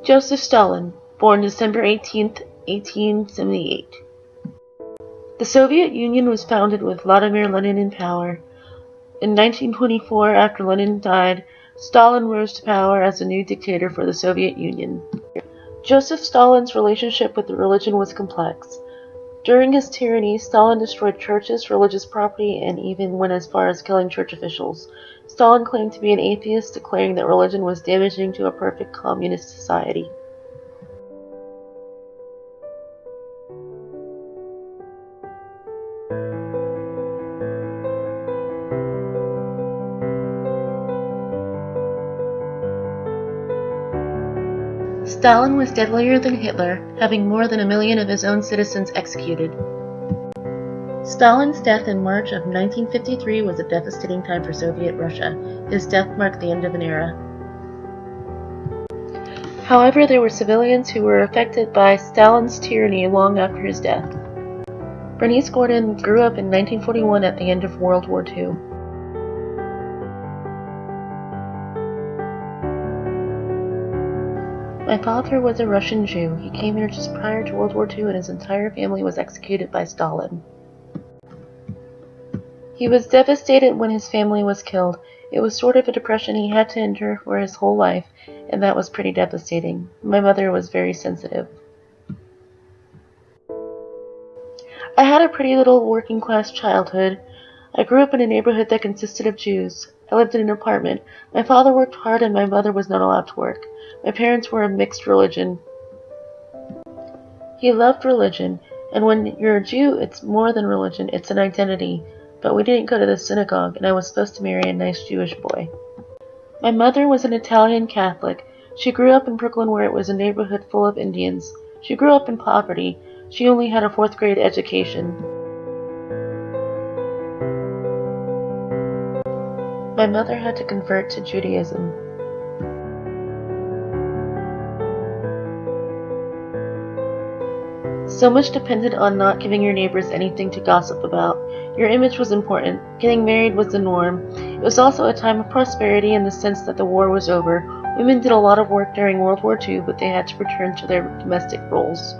Joseph Stalin, born December 18, 1878. The Soviet Union was founded with Vladimir Lenin in power. In 1924, after Lenin died, Stalin rose to power as a new dictator for the Soviet Union. Joseph Stalin's relationship with religion was complex. During his tyranny, Stalin destroyed churches, religious property, and even went as far as killing church officials. Stalin claimed to be an atheist, declaring that religion was damaging to a perfect communist society. Stalin was deadlier than Hitler, having more than 1 million of his own citizens executed. Stalin's death in March of 1953 was a devastating time for Soviet Russia. His death marked the end of an era. However, there were civilians who were affected by Stalin's tyranny long after his death. Bernice Gordon grew up in 1941 at the end of World War II. My father was a Russian Jew. He came here just prior to World War II and his entire family was executed by Stalin. He was devastated when his family was killed. It was sort of a depression he had to endure for his whole life, and that was pretty devastating. My mother was very sensitive. I had a pretty little working class childhood. I grew up in a neighborhood that consisted of Jews. I lived in an apartment. My father worked hard and my mother was not allowed to work. My parents were of mixed religion. He loved religion, and when you're a Jew, it's more than religion, it's an identity. But we didn't go to the synagogue, and I was supposed to marry a nice Jewish boy. My mother was an Italian Catholic. She grew up in Brooklyn where it was a neighborhood full of Indians. She grew up in poverty. She only had a 4th grade education. My mother had to convert to Judaism. So much depended on not giving your neighbors anything to gossip about. Your image was important. Getting married was the norm. It was also a time of prosperity in the sense that the war was over. Women did a lot of work during World War II, but they had to return to their domestic roles.